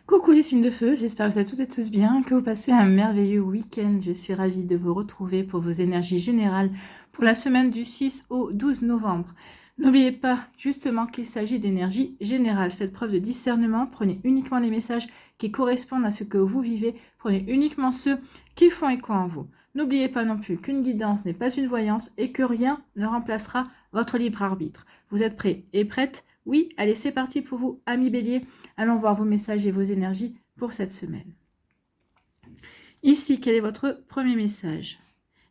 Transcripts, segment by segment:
Coucou les signes de feu, j'espère que vous allez toutes et tous bien, que vous passez un merveilleux week-end. Je suis ravie de vous retrouver pour vos énergies générales pour la semaine du 6 au 12 novembre. N'oubliez pas justement qu'il s'agit d'énergie générale. Faites preuve de discernement, prenez uniquement les messages qui correspondent à ce que vous vivez, prenez uniquement ceux qui font écho en vous. N'oubliez pas non plus qu'une guidance n'est pas une voyance et que rien ne remplacera votre libre arbitre. Vous êtes prêts et prêtes? Oui, allez, c'est parti pour vous, amis béliers. Allons voir vos messages et vos énergies pour cette semaine. Ici, quel est votre premier message?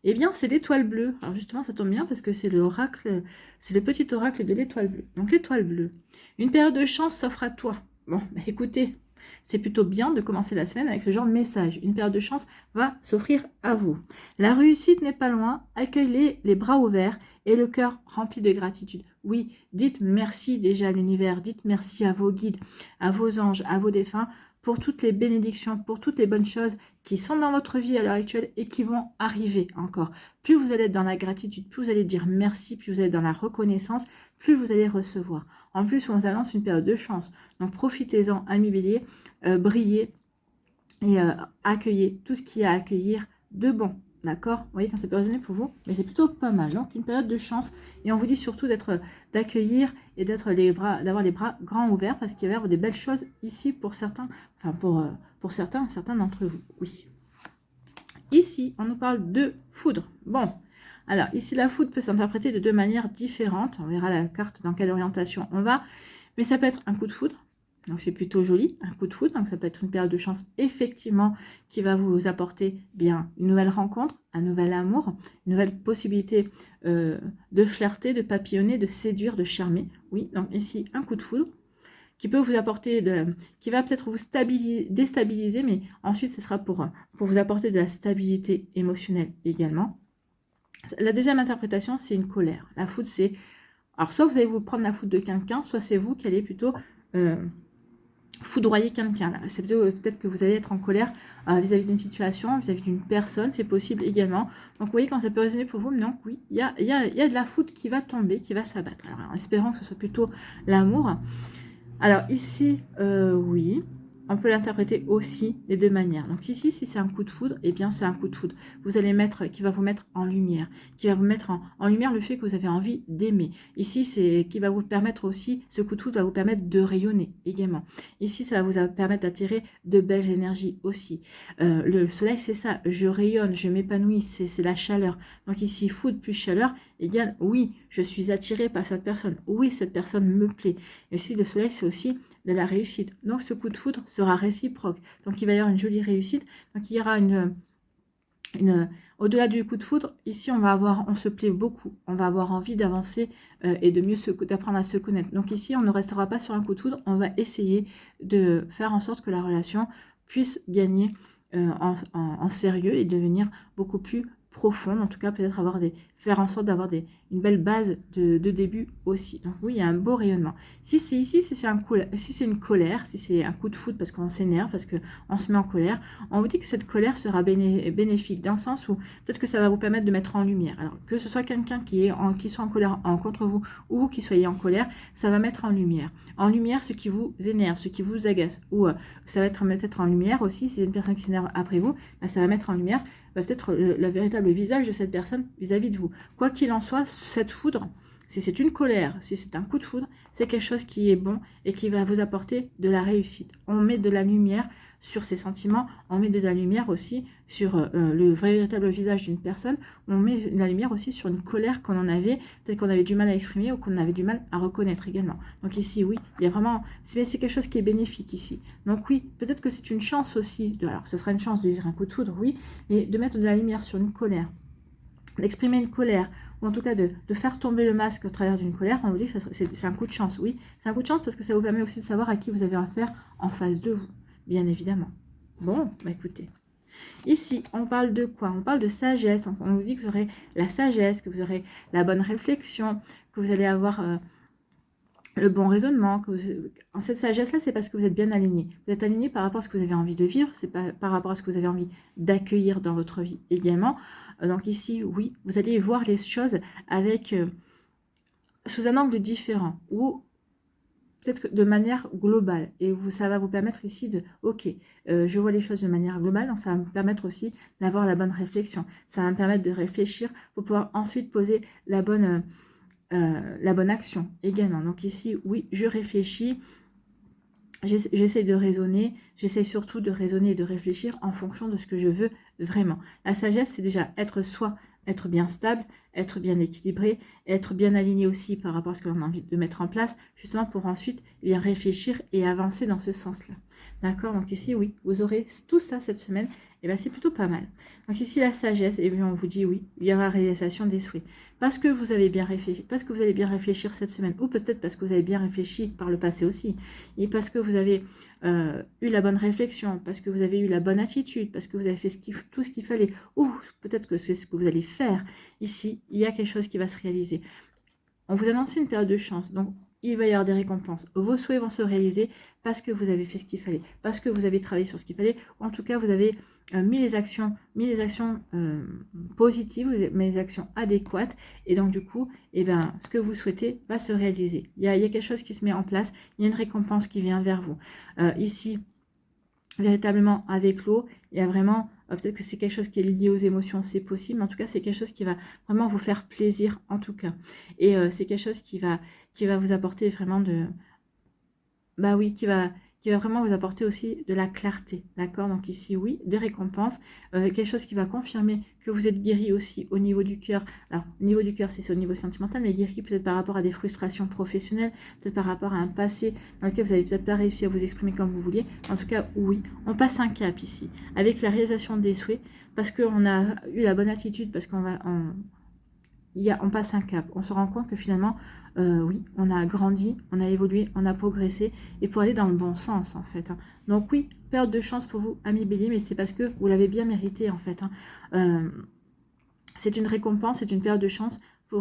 Eh bien, c'est l'étoile bleue. Alors justement, ça tombe bien parce que c'est l'oracle, c'est le petit oracle de l'étoile bleue. Donc l'étoile bleue. Une période de chance s'offre à toi. Bon, bah, écoutez, c'est plutôt bien de commencer la semaine avec ce genre de message. Une période de chance va s'offrir à vous. La réussite n'est pas loin. Accueillez les bras ouverts et le cœur rempli de gratitude. Oui, dites merci déjà à l'univers. Dites merci à vos guides, à vos anges, à vos défunts pour toutes les bénédictions, pour toutes les bonnes choses qui sont dans votre vie à l'heure actuelle et qui vont arriver encore. Plus vous allez être dans la gratitude, plus vous allez dire merci, plus vous allez être dans la reconnaissance, plus vous allez recevoir. En plus, on vous annonce une période de chance. Donc profitez-en, amis béliers, brillez et accueillez tout ce qu'il y a à accueillir de bon. D'accord? Vous voyez quand c'est pas résonné pour vous, mais c'est plutôt pas mal. Donc une période de chance. Et on vous dit surtout d'accueillir et d'avoir les bras grands ouverts parce qu'il va y avoir des belles choses ici pour certains, enfin pour certains d'entre vous. Oui. Ici, on nous parle de foudre. Bon. Alors ici, la foudre peut s'interpréter de deux manières différentes. On verra la carte dans quelle orientation on va. Mais ça peut être un coup de foudre. Donc c'est plutôt joli, un coup de foudre. Donc ça peut être une période de chance effectivement qui va vous apporter bien une nouvelle rencontre, un nouvel amour, une nouvelle possibilité de flirter, de papillonner, de séduire, de charmer. Oui, donc ici un coup de foudre qui peut vous apporter, qui va peut-être vous déstabiliser, mais ensuite ce sera pour vous apporter de la stabilité émotionnelle également. La deuxième interprétation, c'est une colère. La foudre, c'est... Alors soit vous allez vous prendre la foudre de quelqu'un, soit c'est vous qui allez plutôt... foudroyer quelqu'un. C'est peut-être que vous allez être en colère vis-à-vis d'une situation, vis-à-vis d'une personne, c'est possible également. Donc vous voyez quand ça peut résonner pour vous, donc oui, il y a de la foudre qui va tomber, qui va s'abattre. Alors en espérant que ce soit plutôt l'amour. Alors ici, oui, on peut l'interpréter aussi des deux manières. Donc ici, si c'est un coup de foudre, eh bien c'est un coup de foudre. Vous allez qui va vous mettre en lumière, qui va vous mettre en lumière le fait que vous avez envie d'aimer. Ici, c'est qui va vous permettre aussi, ce coup de foudre va vous permettre de rayonner également. Ici, ça va vous permettre d'attirer de belles énergies aussi. Le soleil, c'est ça, je rayonne, je m'épanouis, c'est la chaleur. Donc ici, foudre plus chaleur égale oui, je suis attirée par cette personne. Oui, cette personne me plaît. Et aussi, le soleil, c'est aussi de la réussite. Donc, ce coup de foudre sera réciproque. Donc, il va y avoir une jolie réussite. Donc, il y aura au-delà du coup de foudre, ici, on se plaît beaucoup. On va avoir envie d'avancer et d'apprendre à se connaître. Donc, ici, on ne restera pas sur un coup de foudre. On va essayer de faire en sorte que la relation puisse gagner en sérieux et devenir beaucoup plus profonde, en tout cas peut-être faire en sorte d'avoir une belle base de début aussi. Donc oui, il y a un beau rayonnement. Si c'est ici, si c'est une colère, si c'est un coup de foudre parce qu'on s'énerve, parce qu'on se met en colère, on vous dit que cette colère sera bénéfique dans le sens où peut-être que ça va vous permettre de mettre en lumière. Alors que ce soit quelqu'un qui soit en colère contre vous ou vous qui soyez en colère, ça va mettre en lumière. En lumière ce qui vous énerve, ce qui vous agace, ou ça va être mettre en lumière aussi, si c'est une personne qui s'énerve après vous, ben, ça va mettre en lumière peut-être le véritable visage de cette personne vis-à-vis de vous. Quoi qu'il en soit, cette foudre, si c'est une colère, si c'est un coup de foudre, c'est quelque chose qui est bon et qui va vous apporter de la réussite. On met de la lumière sur ses sentiments, on met de la lumière aussi sur le véritable visage d'une personne, on met de la lumière aussi sur une colère peut-être qu'on avait du mal à exprimer ou qu'on avait du mal à reconnaître également. Donc ici, oui, il y a vraiment, c'est quelque chose qui est bénéfique ici. Donc oui, peut-être que c'est une chance aussi, alors ce sera une chance de vivre un coup de foudre, oui, mais de mettre de la lumière sur une colère, d'exprimer une colère, ou en tout cas de faire tomber le masque au travers d'une colère, on vous dit que c'est un coup de chance. Oui, c'est un coup de chance parce que ça vous permet aussi de savoir à qui vous avez affaire en face de vous, bien évidemment. Bon, bah écoutez. Ici, on parle de quoi? On parle de sagesse. Donc, on vous dit que vous aurez la sagesse, que vous aurez la bonne réflexion, que vous allez avoir le bon raisonnement. En cette sagesse-là, c'est parce que vous êtes bien aligné. Vous êtes aligné par rapport à ce que vous avez envie de vivre, c'est par rapport à ce que vous avez envie d'accueillir dans votre vie également. Donc ici, oui, vous allez voir les choses avec sous un angle différent, où peut-être de manière globale. Et ça va vous permettre ici de, ok, je vois les choses de manière globale, donc ça va me permettre aussi d'avoir la bonne réflexion. Ça va me permettre de réfléchir pour pouvoir ensuite poser la bonne action également. Donc ici, oui, je réfléchis, j'essaie de raisonner, j'essaie surtout de raisonner et de réfléchir en fonction de ce que je veux vraiment. La sagesse, c'est déjà être bien stable, être bien équilibré, être bien aligné aussi par rapport à ce que l'on a envie de mettre en place, justement pour ensuite bien réfléchir et avancer dans ce sens-là. D'accord? Donc ici, oui, vous aurez tout ça cette semaine, et bien c'est plutôt pas mal. Donc ici, la sagesse, et bien on vous dit oui, il y aura la réalisation des souhaits. Parce que vous avez bien réfléchi, parce que vous allez bien réfléchir cette semaine, ou peut-être parce que vous avez bien réfléchi par le passé aussi, et parce que vous avez eu la bonne réflexion, parce que vous avez eu la bonne attitude, parce que vous avez fait tout ce qu'il fallait, ou peut-être que c'est ce que vous allez faire. Ici, il y a quelque chose qui va se réaliser. On vous annonce une période de chance, donc il va y avoir des récompenses. Vos souhaits vont se réaliser parce que vous avez fait ce qu'il fallait, parce que vous avez travaillé sur ce qu'il fallait, ou en tout cas vous avez mis les actions positives, mis les actions adéquates, et donc du coup, eh ben, ce que vous souhaitez va se réaliser. Il y a quelque chose qui se met en place, il y a une récompense qui vient vers vous. Ici, véritablement avec l'eau, il y a vraiment, peut-être que c'est quelque chose qui est lié aux émotions, c'est possible, mais en tout cas c'est quelque chose qui va vraiment vous faire plaisir en tout cas. Et c'est quelque chose qui va vous apporter vraiment bah oui, qui va vraiment vous apporter aussi de la clarté, d'accord? Donc ici, oui, des récompenses, quelque chose qui va confirmer que vous êtes guéri aussi au niveau du cœur. Alors, au niveau du cœur, c'est au niveau sentimental, mais guéri peut-être par rapport à des frustrations professionnelles, peut-être par rapport à un passé dans lequel vous n'avez peut-être pas réussi à vous exprimer comme vous vouliez. En tout cas, oui, on passe un cap ici, avec la réalisation des souhaits, parce qu'on a eu la bonne attitude, parce on passe un cap, on se rend compte que finalement, oui, on a grandi, on a évolué, on a progressé, et pour aller dans le bon sens, en fait. Hein. Donc oui, période de chance pour vous, amis Bélier, mais c'est parce que vous l'avez bien mérité, en fait. Hein. C'est une récompense, c'est une période de chance,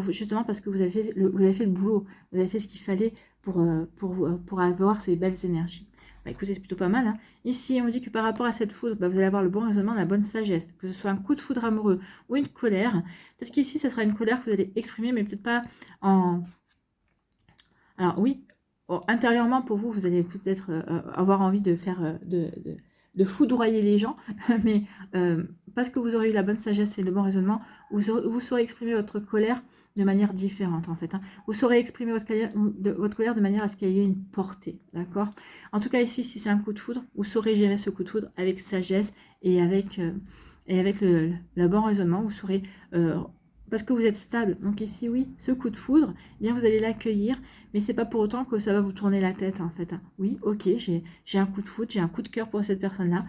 justement parce que vous avez fait le boulot, vous avez fait ce qu'il fallait pour avoir ces belles énergies. Bah, écoutez, c'est plutôt pas mal. Hein. Ici, on dit que par rapport à cette foudre, bah, vous allez avoir le bon raisonnement, la bonne sagesse. Que ce soit un coup de foudre amoureux ou une colère. Peut-être qu'ici, ce sera une colère que vous allez exprimer, mais peut-être pas en... Alors oui, intérieurement, pour vous, vous allez peut-être avoir envie de faire... de foudroyer les gens, mais parce que vous aurez eu la bonne sagesse et le bon raisonnement, vous saurez exprimer votre colère de manière différente, en fait. Hein. Vous saurez exprimer votre colère de manière à ce qu'il y ait une portée, d'accord? En tout cas, ici, si c'est un coup de foudre, vous saurez gérer ce coup de foudre avec sagesse et avec le bon raisonnement. Vous saurez... parce que vous êtes stable. Donc ici, oui, ce coup de foudre, eh bien vous allez l'accueillir, mais c'est pas pour autant que ça va vous tourner la tête, en fait. Hein. Oui, ok, j'ai un coup de foudre, j'ai un coup de cœur pour cette personne-là.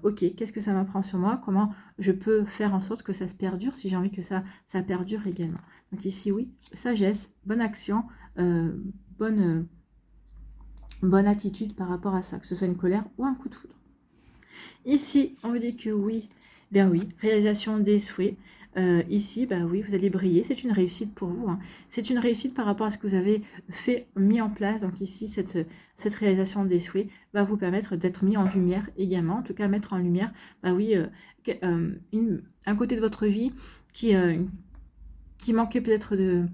Ok, qu'est-ce que ça m'apprend sur moi? Comment je peux faire en sorte que ça se perdure si j'ai envie que ça perdure également. Donc ici, oui, sagesse, bonne action, bonne attitude par rapport à ça, que ce soit une colère ou un coup de foudre. Ici, on vous dit que oui, bien oui, réalisation des souhaits. Ici, bah oui, vous allez briller, c'est une réussite pour vous. Hein. C'est une réussite par rapport à ce que vous avez mis en place. Donc ici, cette réalisation des souhaits va vous permettre d'être mis en lumière également. En tout cas, mettre en lumière, bah oui, un côté de votre vie qui manquait peut-être de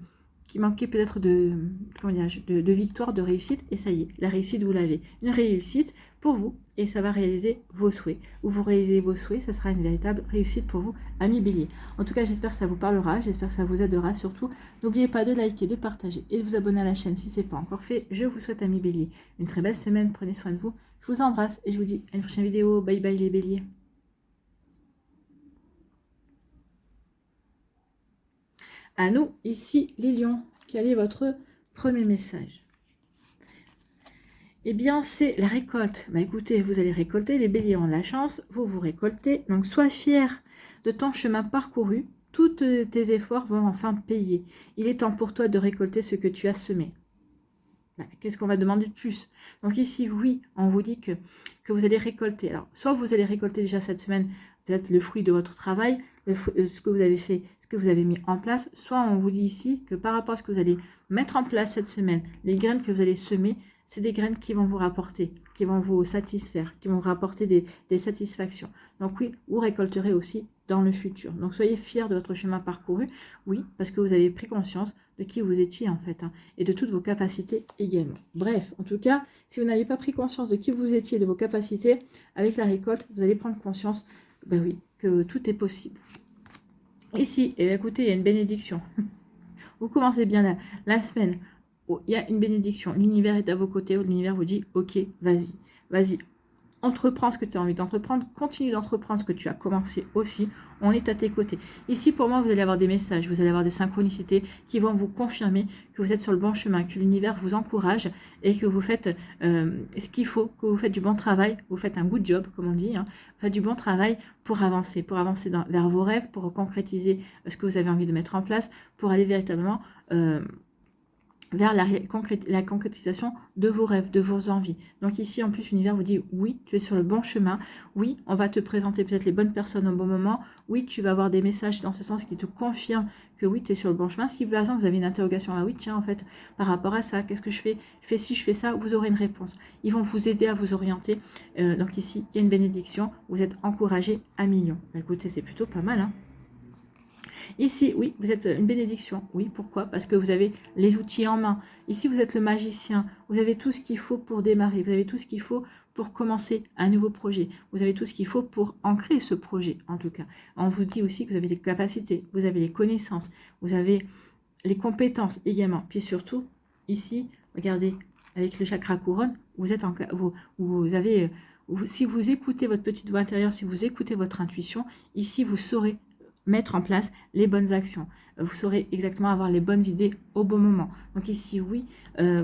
victoire, de réussite, et ça y est, la réussite, vous l'avez. Une réussite pour vous, et ça va réaliser vos souhaits. Où vous réalisez vos souhaits, ça sera une véritable réussite pour vous, amis Bélier. En tout cas, j'espère que ça vous parlera, j'espère que ça vous aidera. Surtout, n'oubliez pas de liker, de partager et de vous abonner à la chaîne si ce n'est pas encore fait. Je vous souhaite, amis Bélier, une très belle semaine, prenez soin de vous. Je vous embrasse et je vous dis à une prochaine vidéo. Bye bye les Béliers. À nous, ici, les lions. Quel est votre premier message? Eh bien, c'est la récolte. Bah écoutez, vous allez récolter, les béliers ont de la chance, vous récoltez. Donc, sois fier de ton chemin parcouru. Tous tes efforts vont enfin payer. Il est temps pour toi de récolter ce que tu as semé. Bah, qu'est-ce qu'on va demander de plus? Donc ici, oui, on vous dit que vous allez récolter. Alors, soit vous allez récolter déjà cette semaine peut-être le fruit de votre travail, ce que vous avez fait, ce que vous avez mis en place, soit on vous dit ici que par rapport à ce que vous allez mettre en place cette semaine, les graines que vous allez semer, c'est des graines qui vont vous rapporter, qui vont vous satisfaire, qui vont vous rapporter des satisfactions. Donc oui, vous récolterez aussi dans le futur. Donc soyez fiers de votre chemin parcouru, oui, parce que vous avez pris conscience de qui vous étiez en fait, hein, et de toutes vos capacités également. Bref, en tout cas, si vous n'avez pas pris conscience de qui vous étiez, de vos capacités, avec la récolte, vous allez prendre conscience, ben oui, que tout est possible. Ici, eh bien, écoutez, il y a une bénédiction. Vous commencez bien la semaine, il y a une bénédiction, l'univers est à vos côtés, l'univers vous dit, ok, vas-y, vas-y, entreprends ce que tu as envie d'entreprendre, continue d'entreprendre ce que tu as commencé aussi, on est à tes côtés. Ici, pour moi, vous allez avoir des messages, vous allez avoir des synchronicités qui vont vous confirmer que vous êtes sur le bon chemin, que l'univers vous encourage et que vous faites ce qu'il faut, que vous faites du bon travail, vous faites un good job, comme on dit, hein, vous faites du bon travail pour avancer vers vos rêves, pour concrétiser ce que vous avez envie de mettre en place, pour aller véritablement vers la concrétisation de vos rêves, de vos envies. Donc ici, en plus, l'univers vous dit, oui, tu es sur le bon chemin, oui, on va te présenter peut-être les bonnes personnes au bon moment, oui, tu vas avoir des messages dans ce sens qui te confirment que oui, tu es sur le bon chemin. Si par exemple, vous avez une interrogation, ah oui, tiens, en fait, par rapport à ça, qu'est-ce que je fais? Je fais ci, je fais ça, vous aurez une réponse. Ils vont vous aider à vous orienter. Donc ici, il y a une bénédiction, vous êtes encouragé à millions. Bah, écoutez, c'est plutôt pas mal, hein. Ici, oui, vous êtes une bénédiction. Oui, pourquoi? Parce que vous avez les outils en main. Ici, vous êtes le magicien. Vous avez tout ce qu'il faut pour démarrer. Vous avez tout ce qu'il faut pour commencer un nouveau projet. Vous avez tout ce qu'il faut pour ancrer ce projet, en tout cas. On vous dit aussi que vous avez les capacités, vous avez les connaissances, vous avez les compétences également. Puis surtout, ici, regardez, avec le chakra couronne, vous êtes vous avez... Si vous écoutez votre petite voix intérieure, si vous écoutez votre intuition, ici, vous saurez mettre en place les bonnes actions. Vous saurez exactement avoir les bonnes idées au bon moment. Donc ici, oui,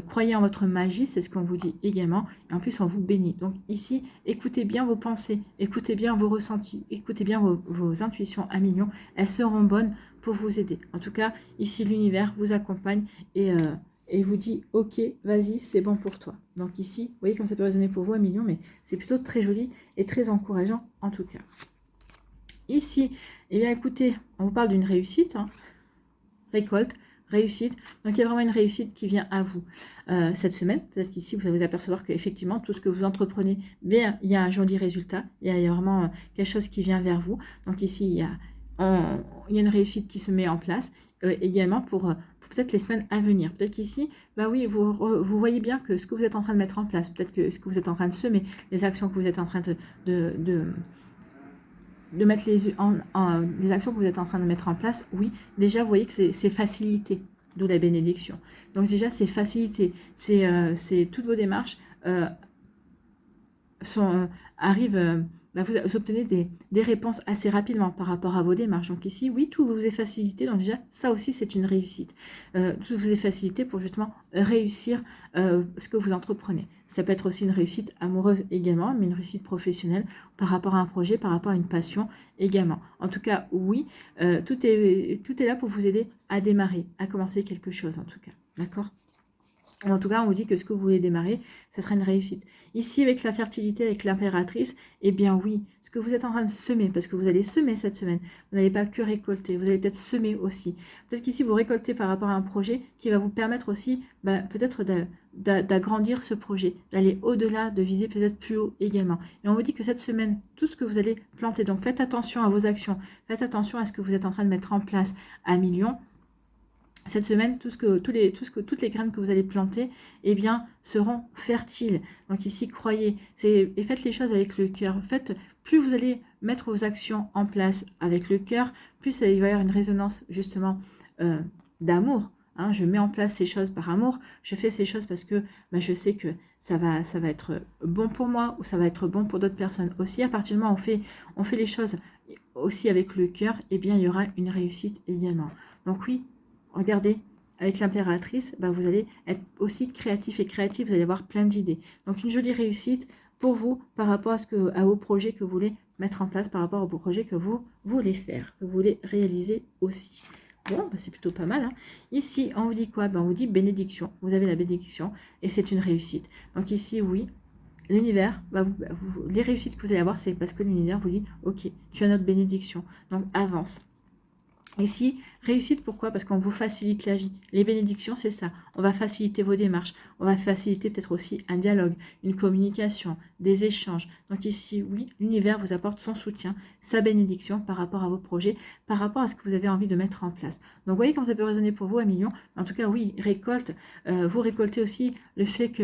croyez en votre magie, c'est ce qu'on vous dit également. Et en plus, on vous bénit. Donc ici, écoutez bien vos pensées, écoutez bien vos ressentis, écoutez bien vos intuitions à millions. Elles seront bonnes pour vous aider. En tout cas, ici, l'univers vous accompagne et vous dit, ok, vas-y, c'est bon pour toi. Donc ici, vous voyez comme ça peut résonner pour vous à millions, mais c'est plutôt très joli et très encourageant en tout cas. Ici, eh bien écoutez, on vous parle d'une réussite, hein. Récolte, réussite. Donc il y a vraiment une réussite qui vient à vous cette semaine. Peut-être qu'ici, vous allez vous apercevoir qu'effectivement, tout ce que vous entreprenez, bien, il y a un joli résultat. Il y a vraiment quelque chose qui vient vers vous. Donc ici, il y a une réussite qui se met en place également pour peut-être les semaines à venir. Peut-être qu'ici, bah oui, vous voyez bien que ce que vous êtes en train de mettre en place, peut-être que ce que vous êtes en train de semer, les actions que vous êtes en train de mettre les actions que vous êtes en train de mettre en place, oui, déjà vous voyez que c'est facilité, d'où la bénédiction. Donc déjà c'est facilité, c'est toutes vos démarches arrivent, vous obtenez des réponses assez rapidement par rapport à vos démarches. Donc ici, oui, tout vous est facilité, donc déjà ça aussi c'est une réussite. Tout vous est facilité pour justement réussir ce que vous entreprenez. Ça peut être aussi une réussite amoureuse également, mais une réussite professionnelle par rapport à un projet, par rapport à une passion également. En tout cas, oui, tout est là pour vous aider à démarrer, à commencer quelque chose en tout cas. D'accord ? En tout cas, on vous dit que ce que vous voulez démarrer, ça sera une réussite. Ici, avec la fertilité, avec l'impératrice, eh bien oui, ce que vous êtes en train de semer, parce que vous allez semer cette semaine, vous n'allez pas que récolter, vous allez peut-être semer aussi. Peut-être qu'ici, vous récoltez par rapport à un projet qui va vous permettre aussi, peut-être d'agrandir ce projet, d'aller au-delà, de viser peut-être plus haut également. Et on vous dit que cette semaine, tout ce que vous allez planter, donc faites attention à vos actions, faites attention à ce que vous êtes en train de mettre en place à millions. Cette semaine, toutes les graines que vous allez planter, eh bien, seront fertiles. Donc ici, croyez, et faites les choses avec le cœur. En fait, plus vous allez mettre vos actions en place avec le cœur, plus il va y avoir une résonance justement d'amour. Hein, je mets en place ces choses par amour. Je fais ces choses parce que je sais que ça va être bon pour moi ou ça va être bon pour d'autres personnes aussi. À partir du moment où on fait les choses aussi avec le cœur, eh bien, il y aura une réussite également. Donc oui. Regardez, avec l'impératrice, vous allez être aussi créatif et créative, vous allez avoir plein d'idées. Donc une jolie réussite pour vous par rapport à vos projets que vous voulez mettre en place, par rapport aux projets que vous voulez faire, que vous voulez réaliser aussi. Bon, c'est plutôt pas mal. Hein. Ici, on vous dit quoi? On vous dit bénédiction. Vous avez la bénédiction et c'est une réussite. Donc ici, oui, l'univers, les réussites que vous allez avoir, c'est parce que l'univers vous dit, ok, tu as notre bénédiction. Donc avance. Ici, réussite, pourquoi? Parce qu'on vous facilite la vie. Les bénédictions, c'est ça. On va faciliter vos démarches. On va faciliter peut-être aussi un dialogue, une communication, des échanges. Donc ici, oui, l'univers vous apporte son soutien, sa bénédiction par rapport à vos projets, par rapport à ce que vous avez envie de mettre en place. Donc, vous voyez comment ça peut résonner pour vous, un million. En tout cas, oui, récolte. Vous récoltez aussi le fait que,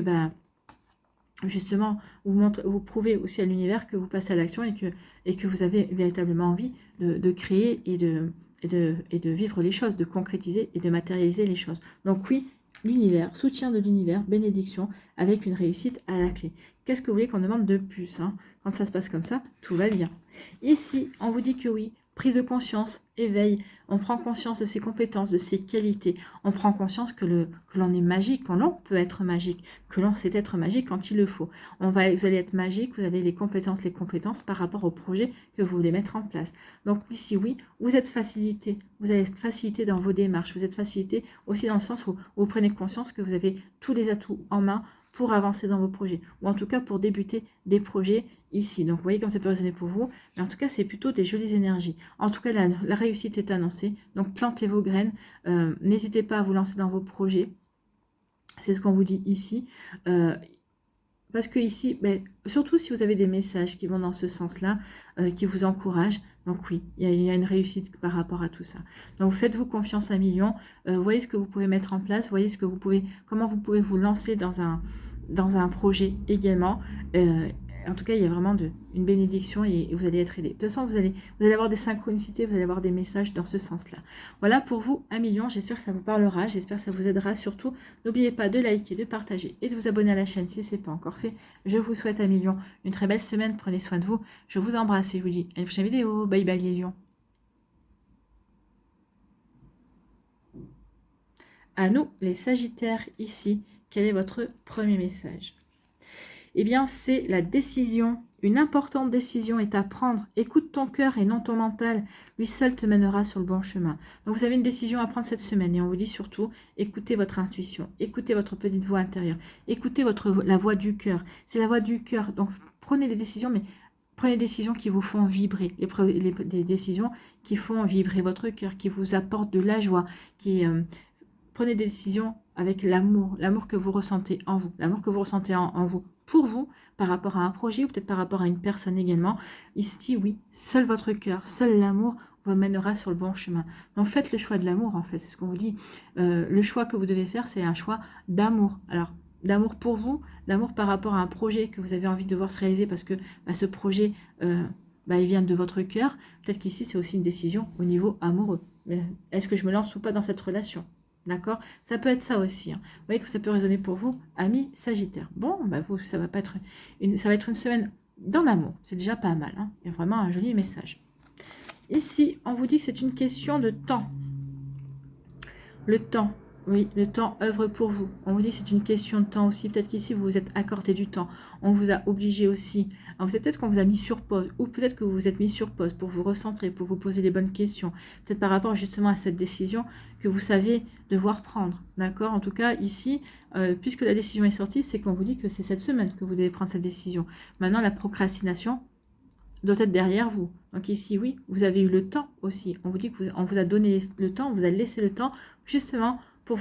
justement, vous prouvez aussi à l'univers que vous passez à l'action et que vous avez véritablement envie de créer et de vivre les choses, de concrétiser et de matérialiser les choses. Donc oui, l'univers, soutien de l'univers, bénédiction, avec une réussite à la clé. Qu'est-ce que vous voulez qu'on demande de plus, hein? Quand ça se passe comme ça, tout va bien. Ici, on vous dit que oui, prise de conscience, éveil, on prend conscience de ses compétences, de ses qualités, on prend conscience que l'on est magique, que l'on peut être magique, que l'on sait être magique quand il le faut. Vous allez être magique, vous avez les compétences par rapport au projet que vous voulez mettre en place. Donc ici, oui, vous êtes facilité, vous allez être facilité dans vos démarches, vous êtes facilité aussi dans le sens où vous prenez conscience que vous avez tous les atouts en main pour avancer dans vos projets, ou en tout cas pour débuter des projets ici. Donc vous voyez comme ça peut résonner pour vous, mais en tout cas c'est plutôt des jolies énergies. En tout cas la réussite est annoncée, donc plantez vos graines, n'hésitez pas à vous lancer dans vos projets, c'est ce qu'on vous dit ici. Parce que ici, surtout si vous avez des messages qui vont dans ce sens-là, qui vous encouragent, donc oui, il y a une réussite par rapport à tout ça. Donc faites-vous confiance à million, voyez ce que vous pouvez mettre en place, voyez comment vous pouvez vous lancer dans un projet également. En tout cas, il y a vraiment une bénédiction et vous allez être aidé. De toute façon, vous allez avoir des synchronicités, vous allez avoir des messages dans ce sens-là. Voilà pour vous, 1 million. J'espère que ça vous parlera, j'espère que ça vous aidera. Surtout, n'oubliez pas de liker, de partager et de vous abonner à la chaîne si ce n'est pas encore fait. Je vous souhaite, 1 million, une très belle semaine. Prenez soin de vous. Je vous embrasse et je vous dis à une prochaine vidéo. Bye bye les lions. À nous, les Sagittaires, ici, quel est votre premier message? Eh bien, c'est la décision. Une importante décision est à prendre. Écoute ton cœur et non ton mental. Lui seul te mènera sur le bon chemin. Donc, vous avez une décision à prendre cette semaine. Et on vous dit surtout, écoutez votre intuition. Écoutez votre petite voix intérieure. Écoutez la voix du cœur. C'est la voix du cœur. Donc, prenez des décisions, mais prenez des décisions qui vous font vibrer. Des décisions qui font vibrer votre cœur, qui vous apportent de la joie, prenez des décisions avec l'amour que vous ressentez en vous, l'amour que vous ressentez en vous, pour vous, par rapport à un projet ou peut-être par rapport à une personne également. Ici, oui, seul votre cœur, seul l'amour vous mènera sur le bon chemin. Donc faites le choix de l'amour, en fait, c'est ce qu'on vous dit. Le choix que vous devez faire, c'est un choix d'amour. Alors, d'amour pour vous, d'amour par rapport à un projet que vous avez envie de voir se réaliser parce que ce projet, il vient de votre cœur. Peut-être qu'ici, c'est aussi une décision au niveau amoureux. Est-ce que je me lance ou pas dans cette relation? D'accord? Ça peut être ça aussi. Hein. Vous voyez que ça peut résonner pour vous, amis Sagittaire. Bon, vous, ça va être une semaine dans l'amour. C'est déjà pas mal. Hein. Il y a vraiment un joli message. Ici, on vous dit que c'est une question de temps. Le temps. Oui, le temps œuvre pour vous. On vous dit que c'est une question de temps aussi. Peut-être qu'ici, vous vous êtes accordé du temps. On vous a obligé aussi. Alors, peut-être qu'on vous a mis sur pause. Ou peut-être que vous vous êtes mis sur pause pour vous recentrer, pour vous poser les bonnes questions. Peut-être par rapport justement à cette décision que vous savez devoir prendre. D'accord? En tout cas, ici, puisque la décision est sortie, c'est qu'on vous dit que c'est cette semaine que vous devez prendre cette décision. Maintenant, la procrastination doit être derrière vous. Donc ici, oui, vous avez eu le temps aussi. On vous dit qu'on vous a donné le temps, on vous a laissé le temps justement pour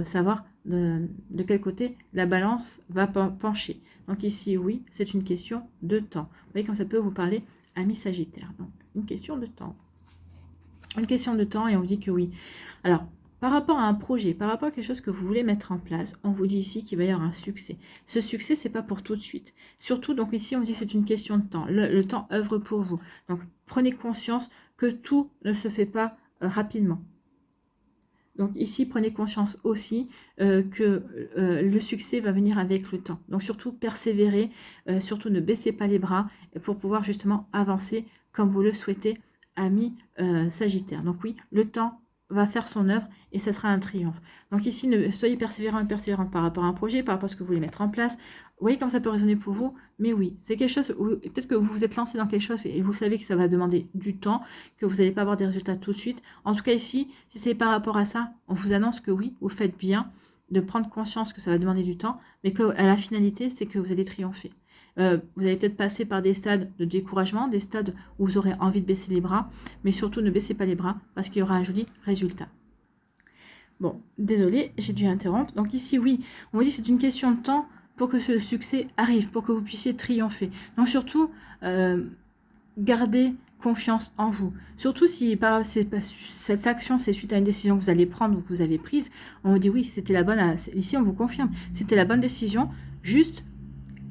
savoir de quel côté la balance va pencher. Donc ici, oui, c'est une question de temps. Vous voyez quand ça peut vous parler, amis Sagittaire. Donc, une question de temps. Une question de temps et on vous dit que oui. Alors, par rapport à un projet, par rapport à quelque chose que vous voulez mettre en place, on vous dit ici qu'il va y avoir un succès. Ce succès, c'est pas pour tout de suite. Surtout, donc ici, on dit que c'est une question de temps. Le temps œuvre pour vous. Donc, prenez conscience que tout ne se fait pas rapidement. Donc ici, prenez conscience aussi que le succès va venir avec le temps. Donc surtout, persévérez, surtout ne baissez pas les bras pour pouvoir justement avancer comme vous le souhaitez, amis Sagittaire. Donc oui, le temps va faire son œuvre et ça sera un triomphe. Donc ici, soyez persévérants et persévérants par rapport à un projet, par rapport à ce que vous voulez mettre en place. Vous voyez comme ça peut résonner pour vous, mais oui, c'est quelque chose, peut-être que vous vous êtes lancé dans quelque chose et vous savez que ça va demander du temps, que vous n'allez pas avoir des résultats tout de suite. En tout cas ici, si c'est par rapport à ça, on vous annonce que oui, vous faites bien de prendre conscience que ça va demander du temps, mais qu'à la finalité, c'est que vous allez triompher. Vous allez peut-être passer par des stades de découragement, des stades où vous aurez envie de baisser les bras, mais surtout ne baissez pas les bras parce qu'il y aura un joli résultat. Bon, désolé, j'ai dû interrompre. Donc ici, oui, on vous dit que c'est une question de temps pour que ce succès arrive, pour que vous puissiez triompher. Donc surtout, gardez confiance en vous. Surtout si cette action, c'est suite à une décision que vous allez prendre ou que vous avez prise, on vous dit oui, c'était la bonne, ici on vous confirme, c'était la bonne décision, juste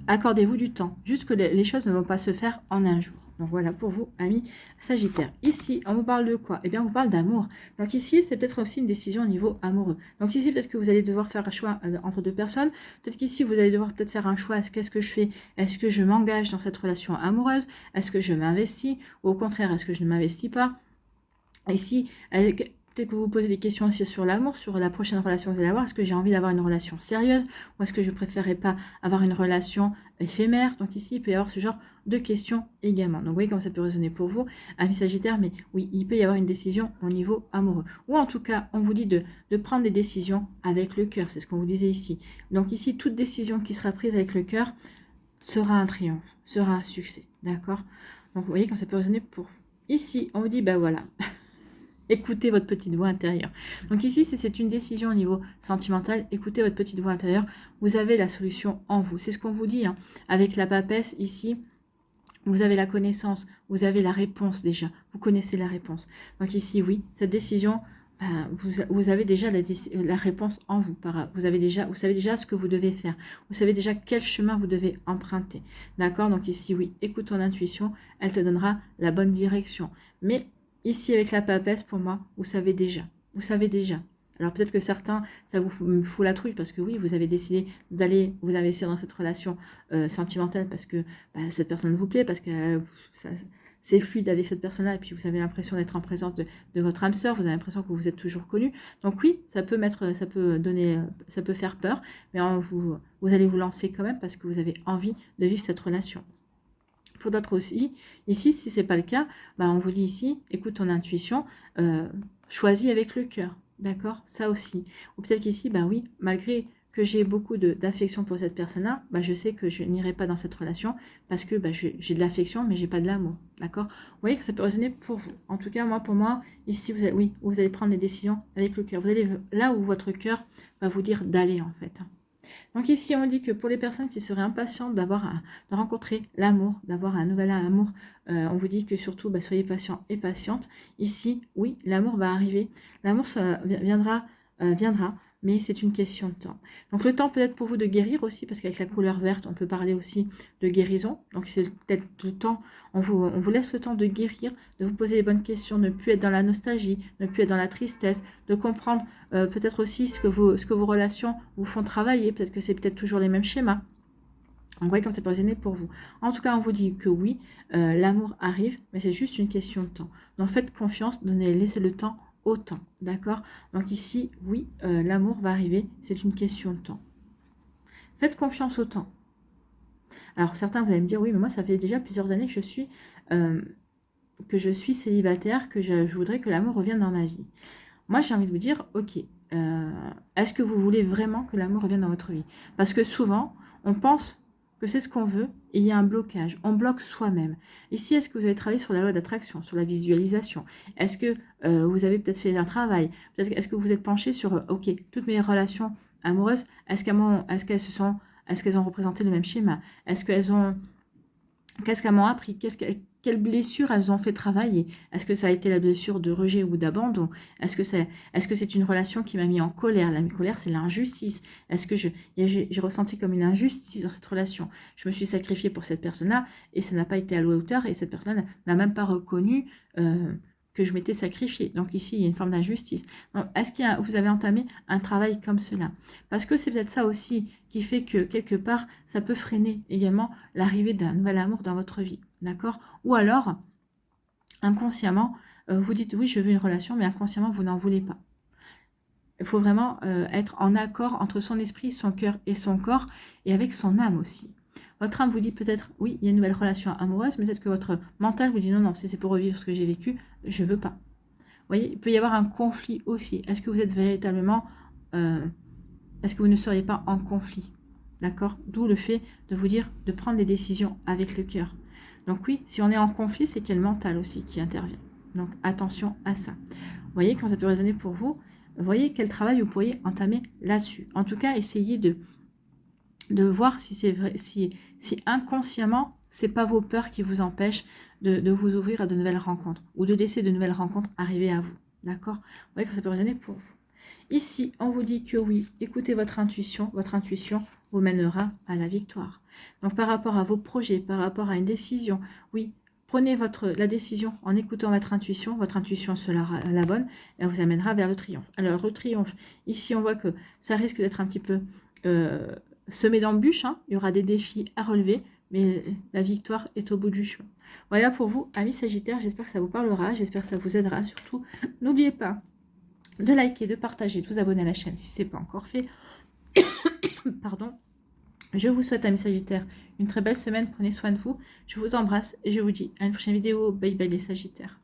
accordez-vous du temps, juste que les choses ne vont pas se faire en un jour. Donc voilà pour vous, amis Sagittaire. Ici, on vous parle de quoi? Eh bien, on vous parle d'amour. Donc ici, c'est peut-être aussi une décision au niveau amoureux. Donc ici, peut-être que vous allez devoir faire un choix entre deux personnes. Peut-être qu'ici, vous allez devoir peut-être faire un choix. Qu'est-ce que je fais? Est-ce que je m'engage dans cette relation amoureuse? Est-ce que je m'investis? Ou au contraire, est-ce que je ne m'investis pas? Ici, peut-être que vous vous posez des questions aussi sur l'amour, sur la prochaine relation que vous allez avoir. Est-ce que j'ai envie d'avoir une relation sérieuse ou est-ce que je ne préférerais pas avoir une relation éphémère? Donc ici, il peut y avoir ce genre de questions également. Donc vous voyez comment ça peut résonner pour vous, amis Sagittaire, mais oui, il peut y avoir une décision au niveau amoureux. Ou en tout cas, on vous dit de prendre des décisions avec le cœur. C'est ce qu'on vous disait ici. Donc ici, toute décision qui sera prise avec le cœur sera un triomphe, sera un succès. D'accord? Donc vous voyez comment ça peut résonner pour vous. Ici, on vous dit, ben voilà. Écoutez votre petite voix intérieure. Donc ici, si c'est une décision au niveau sentimental, écoutez votre petite voix intérieure. Vous avez la solution en vous. C'est ce qu'on vous dit. Hein. Avec la papesse, ici, vous avez la connaissance. Vous avez la réponse déjà. Vous connaissez la réponse. Donc ici, oui, cette décision, vous avez déjà la réponse en vous. Vous savez déjà ce que vous devez faire. Vous savez déjà quel chemin vous devez emprunter. D'accord? Donc ici, oui, écoute ton intuition. Elle te donnera la bonne direction. Mais ici, avec la papesse, pour moi, vous savez déjà. Vous savez déjà. Alors peut-être que certains, ça vous fout la trouille parce que oui, vous avez décidé d'aller vous investir dans cette relation sentimentale parce que cette personne vous plaît, parce que c'est fluide avec cette personne-là et puis vous avez l'impression d'être en présence de votre âme sœur, vous avez l'impression que vous êtes toujours connu. Donc oui, ça peut faire peur, mais vous allez vous lancer quand même parce que vous avez envie de vivre cette relation. Pour d'autres aussi, ici, si ce n'est pas le cas, on vous dit ici, écoute ton intuition, choisis avec le cœur, d'accord? Ça aussi. Ou peut-être qu'ici, oui, malgré que j'ai beaucoup d'affection pour cette personne-là, je sais que je n'irai pas dans cette relation parce que j'ai de l'affection, mais j'ai pas de l'amour, d'accord? Vous voyez que ça peut résonner pour vous. En tout cas, pour moi, ici, vous allez prendre des décisions avec le cœur. Vous allez là où votre cœur va vous dire d'aller, en fait. Donc ici, on dit que pour les personnes qui seraient impatientes de rencontrer l'amour, d'avoir un nouvel amour, on vous dit que surtout, soyez patients et patientes. Ici, oui, l'amour va arriver. L'amour viendra, mais c'est une question de temps. Donc le temps peut-être pour vous de guérir aussi, parce qu'avec la couleur verte, on peut parler aussi de guérison. Donc c'est peut-être le temps, on vous laisse le temps de guérir, de vous poser les bonnes questions, ne plus être dans la nostalgie, ne plus être dans la tristesse, de comprendre peut-être aussi ce que vos relations vous font travailler, peut-être que c'est peut-être toujours les mêmes schémas. On voit comme ça peut résonner pour vous. En tout cas, on vous dit que oui, l'amour arrive, mais c'est juste une question de temps. Donc faites confiance, laissez le temps au temps, d'accord? Donc ici, oui, l'amour va arriver, c'est une question de temps. Faites confiance au temps. Alors certains, vous allez me dire, oui, mais moi, ça fait déjà plusieurs années que je suis célibataire, que je voudrais que l'amour revienne dans ma vie. Moi, j'ai envie de vous dire, ok, est-ce que vous voulez vraiment que l'amour revienne dans votre vie? Parce que souvent, on pense que c'est ce qu'on veut et il y a un blocage. On bloque soi-même. Ici, est-ce que vous avez travaillé sur la loi d'attraction, sur la visualisation? Est-ce que vous avez peut-être fait un travail? Est-ce que vous êtes penché sur, ok, toutes mes relations amoureuses, est-ce qu'elles ont représenté le même schéma? Qu'est-ce qu'elles m'ont appris? Quelles blessures elles ont fait travailler? Est-ce que ça a été la blessure de rejet ou d'abandon? Est-ce que c'est une relation qui m'a mis en colère? La colère, c'est l'injustice. Est-ce que j'ai ressenti comme une injustice dans cette relation? Je me suis sacrifiée pour cette personne-là et ça n'a pas été à la hauteur et cette personne n'a même pas reconnu que je m'étais sacrifiée. Donc ici, il y a une forme d'injustice. Est-ce que vous avez entamé un travail comme cela? Parce que c'est peut-être ça aussi qui fait que, quelque part, ça peut freiner également l'arrivée d'un nouvel amour dans votre vie. D'accord? Ou alors, inconsciemment, vous dites, oui, je veux une relation, mais inconsciemment, vous n'en voulez pas. Il faut vraiment être en accord entre son esprit, son cœur et son corps, et avec son âme aussi. Votre âme vous dit peut-être, oui, il y a une nouvelle relation amoureuse, mais peut-être que votre mental vous dit, non, si c'est pour revivre ce que j'ai vécu, je ne veux pas. Vous voyez, il peut y avoir un conflit aussi. Est-ce que vous êtes véritablement... est-ce que vous ne seriez pas en conflit? d'accord? D'où le fait de vous dire de prendre des décisions avec le cœur. Donc oui, si on est en conflit, c'est qu'il y a le mental aussi qui intervient. Donc attention à ça. Vous voyez comment ça peut résonner pour vous? Vous voyez quel travail vous pourriez entamer là-dessus. En tout cas, essayez de voir si c'est vrai, si inconsciemment, c'est pas vos peurs qui vous empêchent de vous ouvrir à de nouvelles rencontres ou de laisser de nouvelles rencontres arriver à vous. D'accord? Vous voyez comment ça peut résonner pour vous. Ici, on vous dit que oui, écoutez votre intuition vous mènera à la victoire. Donc par rapport à vos projets, par rapport à une décision, oui, prenez la décision en écoutant votre intuition sera la bonne, elle vous amènera vers le triomphe. Alors le triomphe, ici on voit que ça risque d'être un petit peu semé d'embûches, hein. Il y aura des défis à relever, mais la victoire est au bout du chemin. Voilà pour vous, amis Sagittaires, j'espère que ça vous parlera, j'espère que ça vous aidera. Surtout, n'oubliez pas de liker, de partager, de vous abonner à la chaîne si ce n'est pas encore fait. Pardon. Je vous souhaite, amis Sagittaires, une très belle semaine. Prenez soin de vous. Je vous embrasse et je vous dis à une prochaine vidéo. Bye bye les Sagittaires.